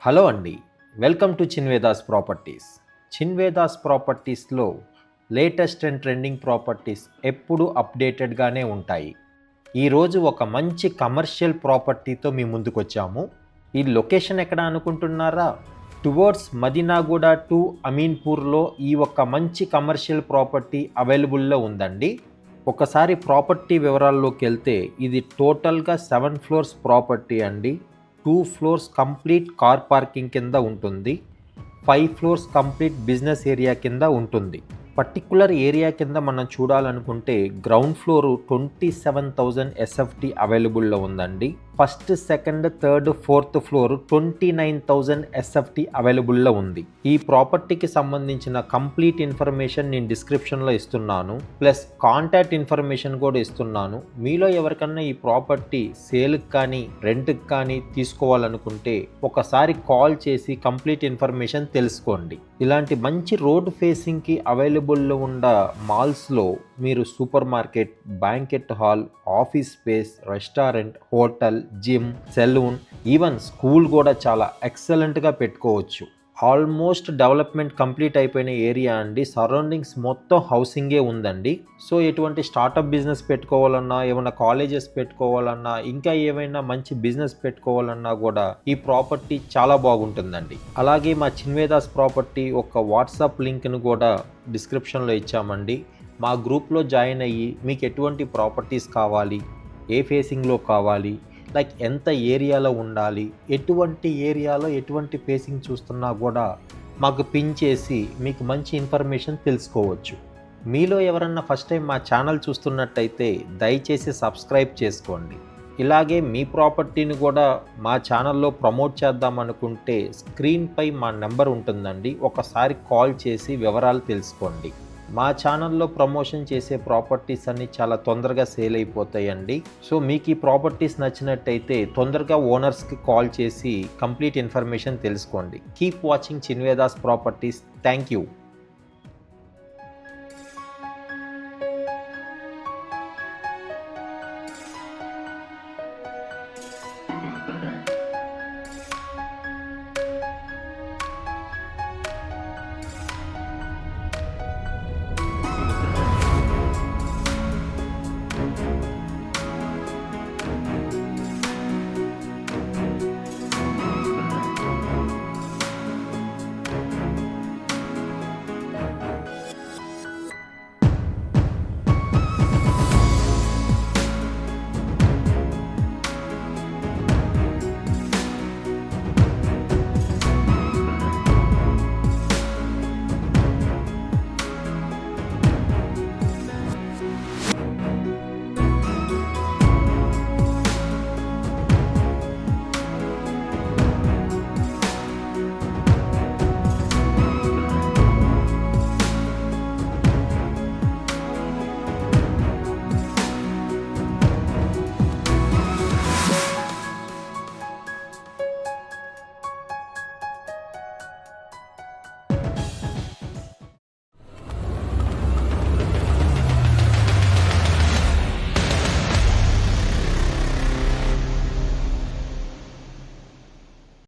Hello అండి. Welcome to Chinvedas properties. Chinvedas ప్రాపర్టీస్లో latest and trending properties ఎప్పుడు అప్డేటెడ్గానే ఉంటాయి. ఈరోజు ఒక మంచి కమర్షియల్ ప్రాపర్టీతో మీ ముందుకు వచ్చాము. ఈ లొకేషన్ ఎక్కడ అనుకుంటున్నారా? టువర్డ్స్ మదీనాగూడ టు అమీన్పూర్లో ఈ ఒక మంచి కమర్షియల్ ప్రాపర్టీ అవైలబుల్లో ఉందండి. ఒకసారి ప్రాపర్టీ వివరాల్లోకి వెళ్తే ఇది టోటల్గా 7 ఫ్లోర్స్ ప్రాపర్టీ అండి. 2 ఫ్లోర్స్ కంప్లీట్ కార్ పార్కింగ్ కింద ఉంటుంది. 5 ఫ్లోర్స్ కంప్లీట్ బిజినెస్ ఏరియా కింద ఉంటుంది. పర్టికులర్ ఏరియా కింద మనం చూడాలనుకుంటే గ్రౌండ్ ఫ్లోర్ 27,000 ఎస్ఎఫ్టీ అవైలబుల్లో ఉందండి. First, second, third, fourth floor 29,000 SFT అవైలబుల్లో ఉంది. ఈ ప్రాపర్టీకి సంబంధించిన కంప్లీట్ ఇన్ఫర్మేషన్ నేను డిస్క్రిప్షన్లో ఇస్తున్నాను, ప్లస్ కాంటాక్ట్ ఇన్ఫర్మేషన్ కూడా ఇస్తున్నాను. మీలో ఎవరికన్నా ఈ ప్రాపర్టీ సేల్కి కానీ రెంట్కి కానీ తీసుకోవాలనుకుంటే ఒకసారి కాల్ చేసి కంప్లీట్ ఇన్ఫర్మేషన్ తెలుసుకోండి. ఇలాంటి మంచి రోడ్ ఫేసింగ్కి అవైలబుల్లో ఉన్న మాల్స్లో మీరు super market, banquet hall, office space, restaurant, hotel, gym, salon, even school కూడా చాలా ఎక్సలెంట్గా పెట్టుకోవచ్చు. ఆల్మోస్ట్ డెవలప్మెంట్ కంప్లీట్ అయిపోయిన ఏరియా అండి. సరౌండింగ్స్ మొత్తం హౌసింగే ఉందండి. సో ఎటువంటి స్టార్టప్ బిజినెస్ పెట్టుకోవాలన్నా, ఏమైనా కాలేజెస్ పెట్టుకోవాలన్నా, ఇంకా ఏమైనా మంచి బిజినెస్ పెట్టుకోవాలన్నా కూడా ఈ ప్రాపర్టీ చాలా బాగుంటుందండి. అలాగే మా చిన్వేదాస్ ప్రాపర్టీ ఒక వాట్సాప్ లింక్ను కూడా డిస్క్రిప్షన్లో ఇచ్చామండి. మా గ్రూప్లో జాయిన్ అయ్యి మీకు ఎటువంటి ప్రాపర్టీస్ కావాలి, ఏ ఫేసింగ్లో కావాలి, లైక్ ఎంత ఏరియాలో ఉండాలి, ఎటువంటి ఏరియాలో ఎటువంటి ఫేసింగ్ చూస్తున్నా కూడా మాకు పిన్ చేసి మీకు మంచి ఇన్ఫర్మేషన్ తెలుసుకోవచ్చు. మీలో ఎవరన్నా ఫస్ట్ టైం మా ఛానల్ చూస్తున్నట్టయితే దయచేసి సబ్స్క్రైబ్ చేసుకోండి. ఇలాగే మీ ప్రాపర్టీని కూడా మా ఛానల్లో ప్రమోట్ చేద్దాం అనుకుంటే స్క్రీన్పై మా నెంబర్ ఉంటుందండి. ఒకసారి కాల్ చేసి వివరాలు తెలుసుకోండి. మా ఛానల్లో ప్రమోషన్ చేసే ప్రాపర్టీస్ అన్నీ చాలా తొందరగా సేల్ అయిపోతాయండి. సో మీకు ఈ ప్రాపర్టీస్ నచ్చినట్టయితే తొందరగా ఓనర్స్కి కాల్ చేసి కంప్లీట్ ఇన్ఫర్మేషన్ తెలుసుకోండి. Keep watching Chinvedas properties. Thank you.